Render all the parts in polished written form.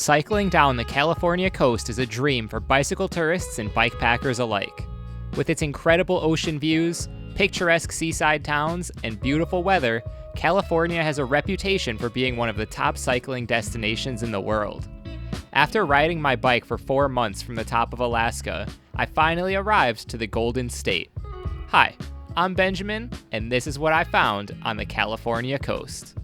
Cycling down the California coast is a dream for bicycle tourists and bikepackers alike. With its incredible ocean views, picturesque seaside towns, and beautiful weather, California has a reputation for being one of the top cycling destinations in the world. After riding my bike for 4 months from the top of Alaska, I finally arrived to the Golden State. Hi, I'm Benjamin, and this is what I found on the California coast.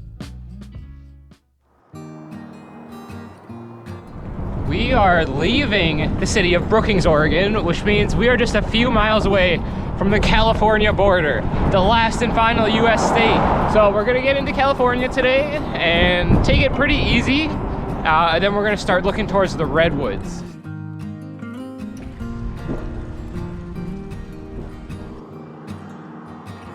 We are leaving the city of Brookings, Oregon, which means we are just a few miles away from the California border, the last and final US state. So we're gonna get into California today and take it pretty easy. And then we're gonna start looking towards the redwoods.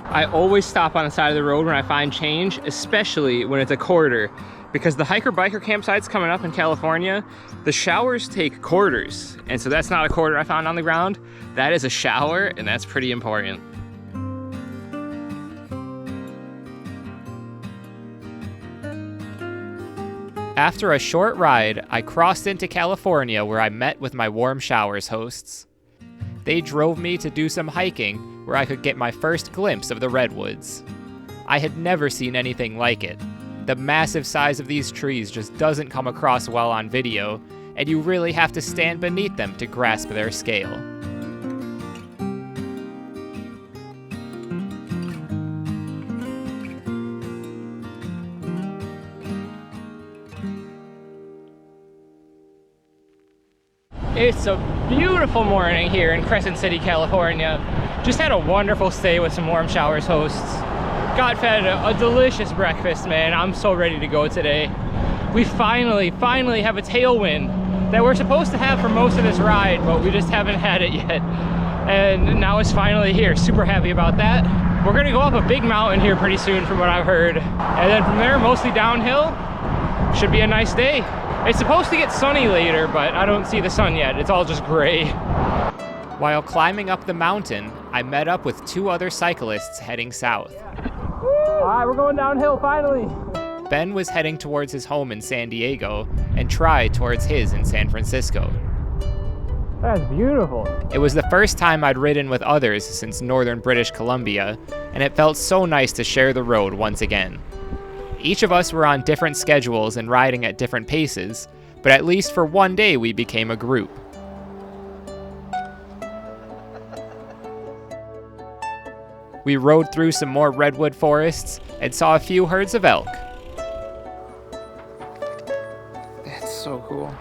I always stop on the side of the road when I find change, especially when it's a quarter. Because the hiker-biker campsites coming up in California, the showers take quarters. And so that's not a quarter I found on the ground. That is a shower, and that's pretty important. After a short ride, I crossed into California where I met with my Warm Showers hosts. They drove me to do some hiking where I could get my first glimpse of the redwoods. I had never seen anything like it. The massive size of these trees just doesn't come across well on video, and you really have to stand beneath them to grasp their scale. It's a beautiful morning here in Crescent City, California. Just had a wonderful stay with some Warm Showers hosts. Got fed a delicious breakfast, man. I'm so ready to go today. We finally have a tailwind that we're supposed to have for most of this ride, but we just haven't had it yet. And now it's finally here. Super happy about that. We're gonna go up a big mountain here pretty soon from what I've heard. And then from there, mostly downhill. Should be a nice day. It's supposed to get sunny later, but I don't see the sun yet. It's all just gray. While climbing up the mountain, I met up with 2 other cyclists heading south. All right, we're going downhill finally. Ben was heading towards his home in San Diego, and Tri towards his in San Francisco. That's beautiful. It was the first time I'd ridden with others since northern British Columbia, and it felt so nice to share the road once again. Each of us were on different schedules and riding at different paces, but at least for one day we became a group. We rode through some more redwood forests and saw a few herds of elk. That's so cool.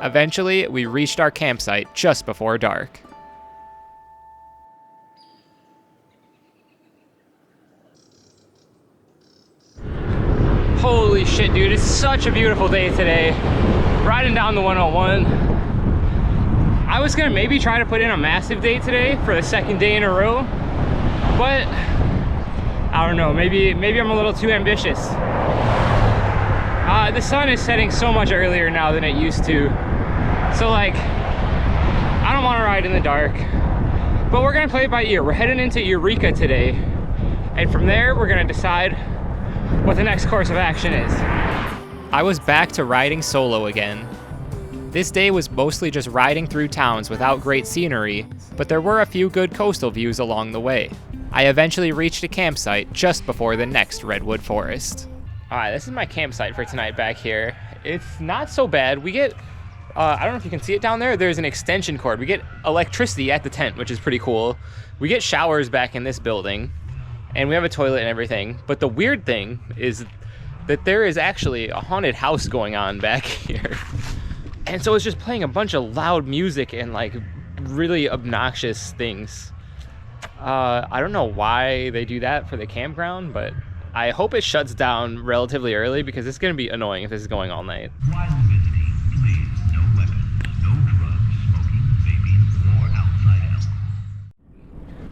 Eventually, we reached our campsite just before dark. Holy shit, dude, it's such a beautiful day today. Riding down the 101. I was gonna maybe try to put in a massive day today for the second day in a row, but I don't know, maybe I'm a little too ambitious. The sun is setting so much earlier now than it used to. So like, I don't wanna ride in the dark, but we're gonna play it by ear. We're heading into Eureka today, and from there, we're gonna decide what the next course of action is. I was back to riding solo again. This day was mostly just riding through towns without great scenery, but there were a few good coastal views along the way. I eventually reached a campsite just before the next redwood forest. All right, this is my campsite for tonight back here. It's not so bad. We get, I don't know if you can see it down there, there's an extension cord. We get electricity at the tent, which is pretty cool. We get showers back in this building, and we have a toilet and everything. But the weird thing is that there is actually a haunted house going on back here. And so it's just playing a bunch of loud music and like really obnoxious things. I don't know why they do that for the campground, but I hope it shuts down relatively early because it's gonna be annoying if this is going all night. While visiting, please, no weapons, no drugs, smoking, vaping, or outside help.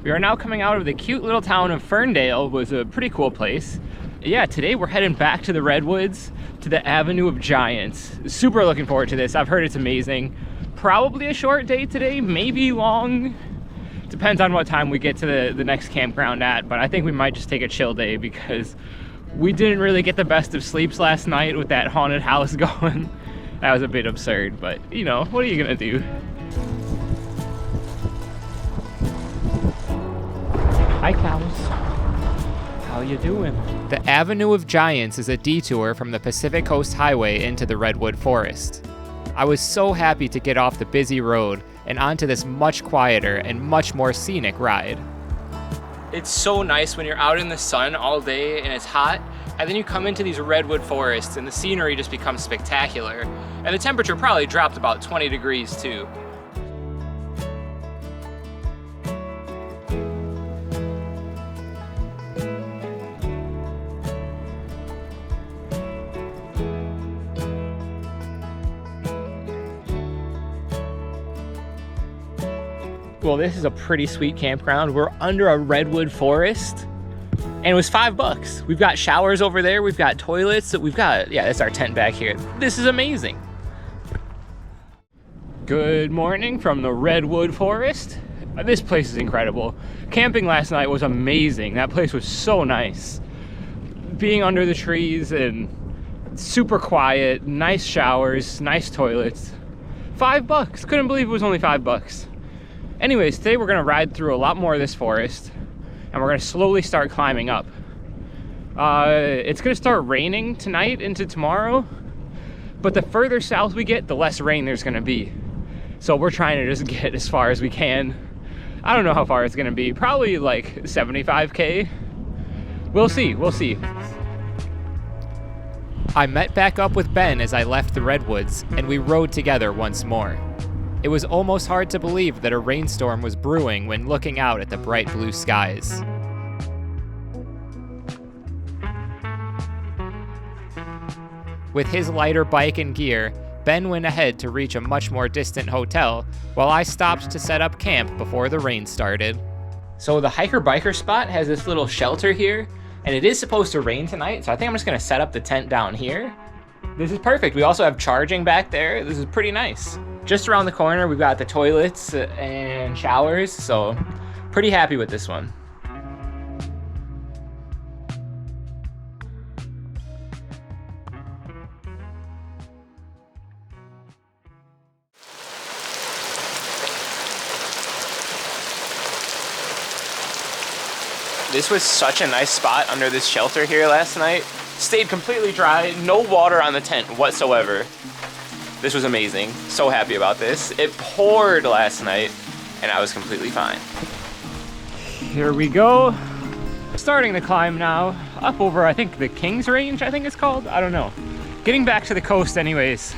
We are now coming out of the cute little town of Ferndale. It was a pretty cool place. Yeah, today we're heading back to the redwoods, to the Avenue of Giants. Super looking forward to this. I've heard it's amazing. Probably a short day today, maybe long. Depends on what time we get to the next campground at, but I think we might just take a chill day because we didn't really get the best of sleeps last night with that haunted house going. That was a bit absurd, but you know, what are you gonna do? Hi cows, how you doing? The Avenue of Giants is a detour from the Pacific Coast Highway into the Redwood Forest. I was so happy to get off the busy road and onto this much quieter and much more scenic ride. It's so nice when you're out in the sun all day and it's hot, and then you come into these redwood forests and the scenery just becomes spectacular. And the temperature probably dropped about 20 degrees too. Well, this is a pretty sweet campground. We're under a redwood forest and it was $5. We've got showers over there. We've got toilets. We've got, yeah, that's our tent back here. This is amazing. Good morning from the redwood forest. This place is incredible. Camping last night was amazing. That place was so nice. Being under the trees and super quiet, nice showers, nice toilets. $5. Couldn't believe it was only $5. Anyways, today we're gonna ride through a lot more of this forest and we're gonna slowly start climbing up. It's gonna start raining tonight into tomorrow, but the further south we get, the less rain there's gonna be. So we're trying to just get as far as we can. I don't know how far it's gonna be, probably like 75K. We'll see, we'll see. I met back up with Ben as I left the redwoods and we rode together once more. It was almost hard to believe that a rainstorm was brewing when looking out at the bright blue skies. With his lighter bike and gear, Ben went ahead to reach a much more distant hotel, while I stopped to set up camp before the rain started. So the hiker-biker spot has this little shelter here, and it is supposed to rain tonight, so I think I'm just gonna set up the tent down here. This is perfect. We also have charging back there. This is pretty nice. Just around the corner, we've got the toilets and showers, so pretty happy with this one. This was such a nice spot under this shelter here last night. Stayed completely dry, no water on the tent whatsoever. This was amazing. So happy about this. It poured last night and I was completely fine. Here we go. Starting the climb now, up over, I think, the King's Range, I think it's called. I don't know. Getting back to the coast anyways.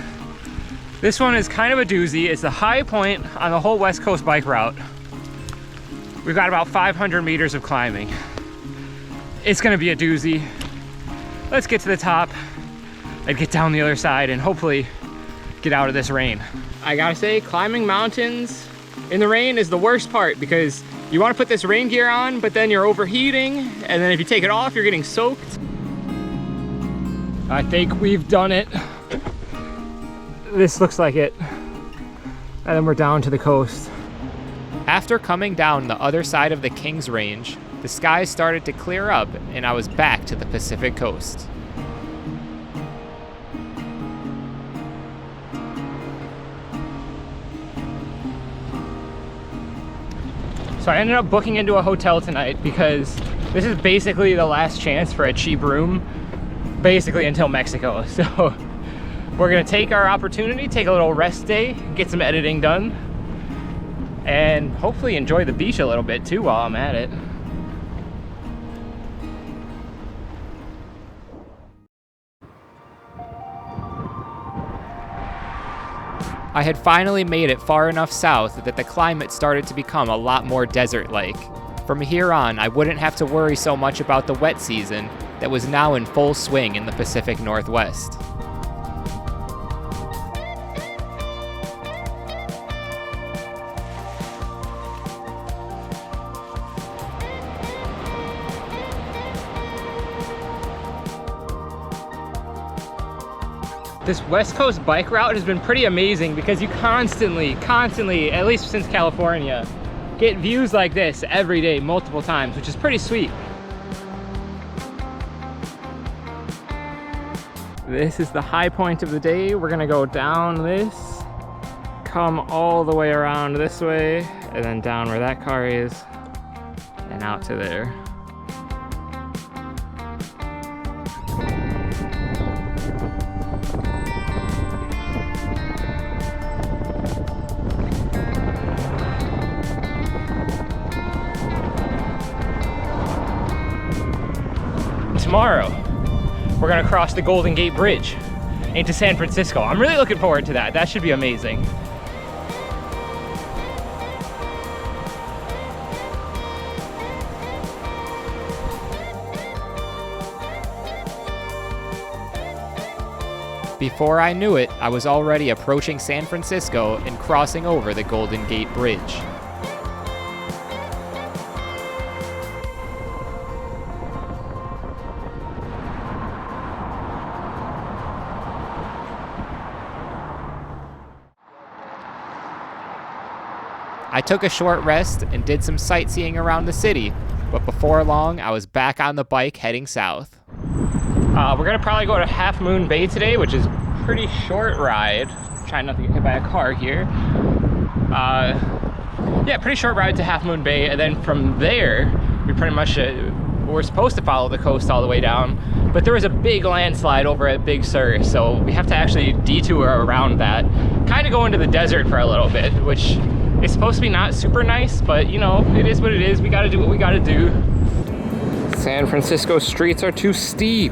This one is kind of a doozy. It's the high point on the whole West Coast bike route. We've got about 500 meters of climbing. It's gonna be a doozy. Let's get to the top and get down the other side and hopefully get out of this rain. I gotta say, climbing mountains in the rain is the worst part because you wanna put this rain gear on, but then you're overheating, and then if you take it off, you're getting soaked. I think we've done it. This looks like it. And then we're down to the coast. After coming down the other side of the King's Range, the skies started to clear up and I was back to the Pacific Coast. So I ended up booking into a hotel tonight because this is basically the last chance for a cheap room, basically until Mexico. So we're gonna take our opportunity, take a little rest day, get some editing done, and hopefully enjoy the beach a little bit too while I'm at it. I had finally made it far enough south that the climate started to become a lot more desert-like. From here on, I wouldn't have to worry so much about the wet season that was now in full swing in the Pacific Northwest. This West Coast bike route has been pretty amazing because you constantly, at least since California, get views like this every day, multiple times, which is pretty sweet. This is the high point of the day. We're gonna go down this, come all the way around this way, and then down where that car is, and out to there. Tomorrow, we're gonna cross the Golden Gate Bridge into San Francisco. I'm really looking forward to that. That should be amazing. Before I knew it, I was already approaching San Francisco and crossing over the Golden Gate Bridge. I took a short rest and did some sightseeing around the city, but before long, I was back on the bike heading south. We're gonna probably go to Half Moon Bay today, which is a pretty short ride. Trying not to get hit by a car here. Yeah, pretty short ride to Half Moon Bay, and then from there, we pretty much we're supposed to follow the coast all the way down, but there was a big landslide over at Big Sur, so we have to actually detour around that. Kind of go into the desert for a little bit, which is supposed to be not super nice, but you know, it is what it is. We gotta do what we gotta do. San Francisco streets are too steep.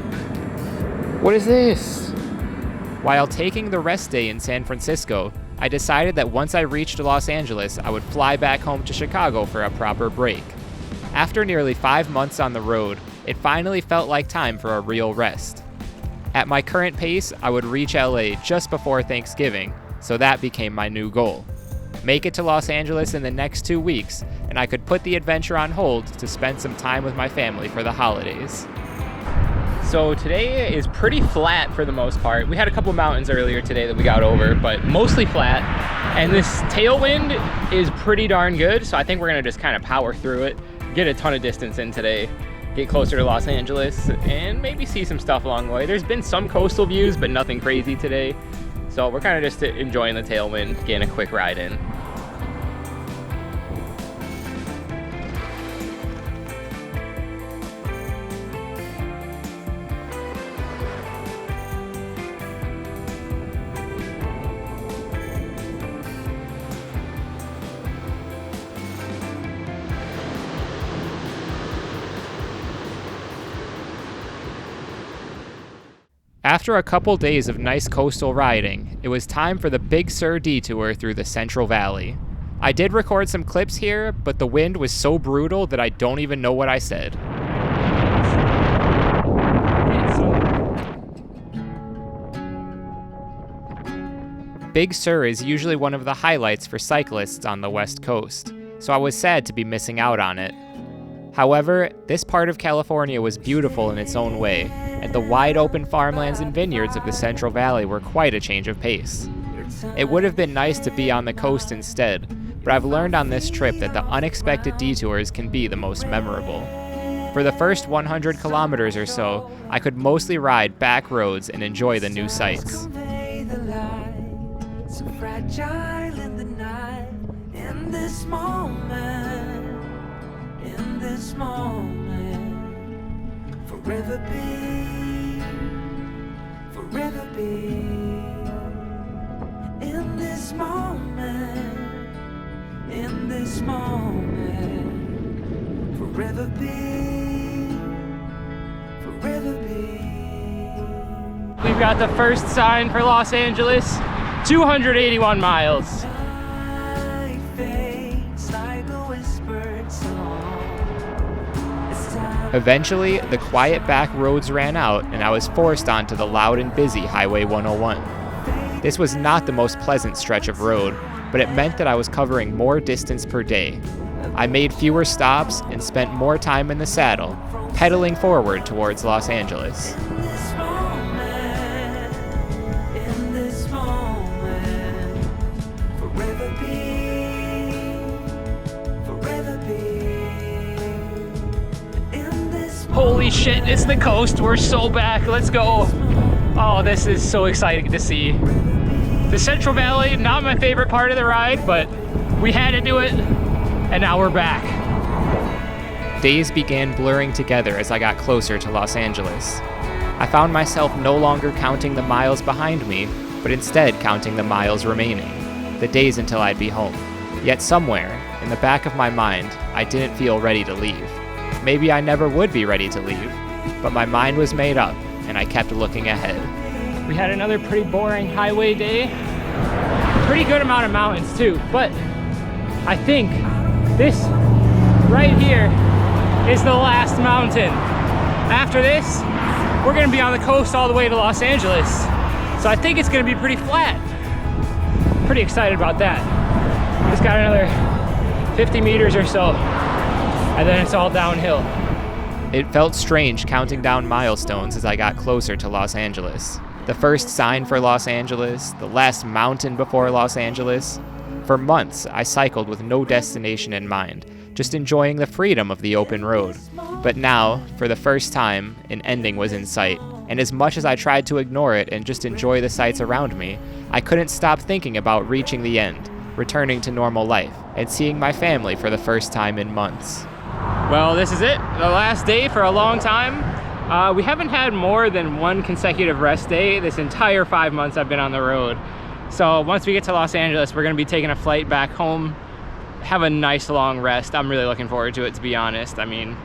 What is this? While taking the rest day in San Francisco, I decided that once I reached Los Angeles, I would fly back home to Chicago for a proper break. After nearly 5 months on the road, it finally felt like time for a real rest. At my current pace, I would reach LA just before Thanksgiving, so that became my new goal. Make it to Los Angeles in the next 2 weeks, and I could put the adventure on hold to spend some time with my family for the holidays. So today is pretty flat for the most part. We had a couple mountains earlier today that we got over, but mostly flat. And this tailwind is pretty darn good, so I think we're gonna just kind of power through it, get a ton of distance in today, get closer to Los Angeles, and maybe see some stuff along the way. There's been some coastal views, but nothing crazy today. So we're kind of just enjoying the tailwind, getting a quick ride in. After a couple days of nice coastal riding, it was time for the Big Sur detour through the Central Valley. I did record some clips here, but the wind was so brutal that I don't even know what I said. Big Sur is usually one of the highlights for cyclists on the West Coast, so I was sad to be missing out on it. However, this part of California was beautiful in its own way, and the wide open farmlands and vineyards of the Central Valley were quite a change of pace. It would have been nice to be on the coast instead, but I've learned on this trip that the unexpected detours can be the most memorable. For the first 100 kilometers or so, I could mostly ride back roads and enjoy the new sights. So fragile in the night, in this moment, forever be, in this moment, forever be. We've got the first sign for Los Angeles, 281 miles. Eventually, the quiet back roads ran out and I was forced onto the loud and busy Highway 101. This was not the most pleasant stretch of road, but it meant that I was covering more distance per day. I made fewer stops and spent more time in the saddle, pedaling forward towards Los Angeles. Holy shit, it's the coast. We're so back. Let's go. Oh, this is so exciting to see. The Central Valley, not my favorite part of the ride, but we had to do it, and now we're back. Days began blurring together as I got closer to Los Angeles. I found myself no longer counting the miles behind me, but instead counting the miles remaining, the days until I'd be home. Yet somewhere, in the back of my mind, I didn't feel ready to leave. Maybe I never would be ready to leave, but my mind was made up, and I kept looking ahead. We had another pretty boring highway day. Pretty good amount of mountains too, but I think this right here is the last mountain. After this, we're gonna be on the coast all the way to Los Angeles. So I think it's gonna be pretty flat. Pretty excited about that. Just got another 50 meters or so, and then it's all downhill. It felt strange counting down milestones as I got closer to Los Angeles. The first sign for Los Angeles, the last mountain before Los Angeles. For months, I cycled with no destination in mind, just enjoying the freedom of the open road. But now, for the first time, an ending was in sight, and as much as I tried to ignore it and just enjoy the sights around me, I couldn't stop thinking about reaching the end, returning to normal life, and seeing my family for the first time in months. Well, this is it, the last day for a long time. We haven't had more than one consecutive rest day this entire 5 months I've been on the road. So once we get to Los Angeles, we're gonna be taking a flight back home, have a nice long rest. I'm really looking forward to it, to be honest. I mean,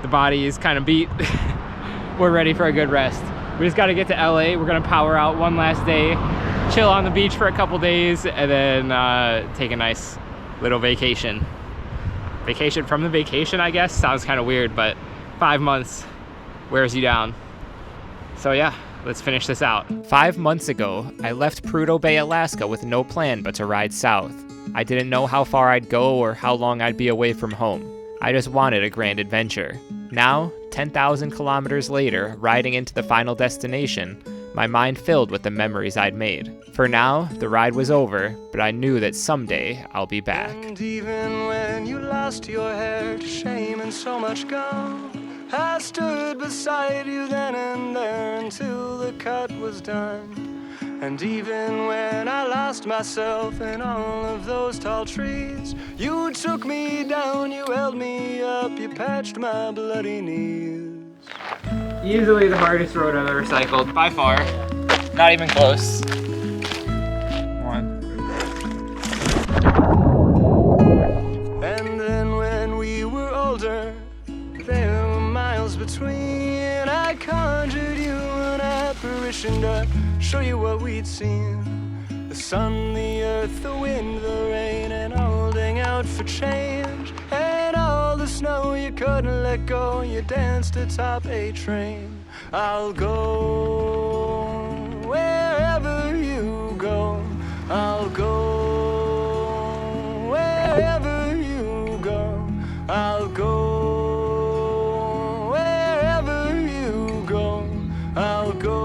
the body is kind of beat. We're ready for a good rest. We just gotta get to LA. We're gonna power out one last day, chill on the beach for a couple days, and then take a nice little vacation. Vacation from the vacation, I guess. Sounds kind of weird, but 5 months wears you down. So yeah, let's finish this out. 5 months ago, I left Prudhoe Bay, Alaska with no plan but to ride south. I didn't know how far I'd go or how long I'd be away from home. I just wanted a grand adventure. Now, 10,000 kilometers later, riding into the final destination, my mind filled with the memories I'd made. For now, the ride was over, but I knew that someday I'll be back. And even when you lost your hair to shame and so much gone, I stood beside you then and there until the cut was done. And even when I lost myself in all of those tall trees, you took me down, you held me up, you patched my bloody knees. Easily the hardest road I've ever cycled, by far. Not even close. And then when we were older, there were miles between. I conjured you an apparition to show you what we'd seen. The sun, the earth, the wind, the rain, and holding out for change. And all the snow you couldn't let go, you danced atop a train. I'll go wherever you go. I'll go wherever you go. I'll go wherever you go. I'll go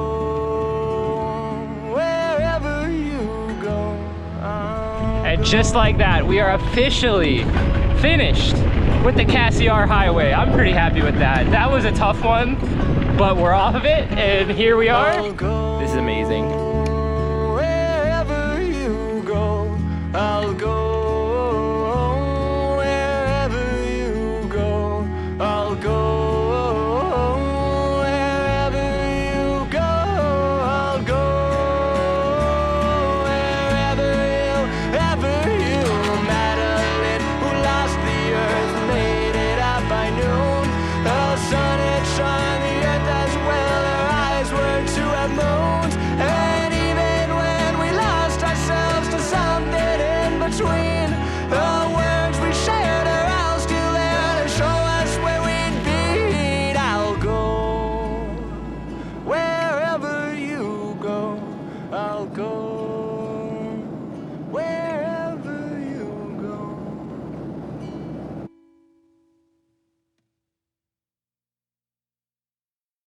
wherever you go. And just like that, we are officially finished with the Cassiar Highway. I'm pretty happy with that. That was a tough one, but we're off of it, and here we are. This is amazing. Wherever you go, I'll go.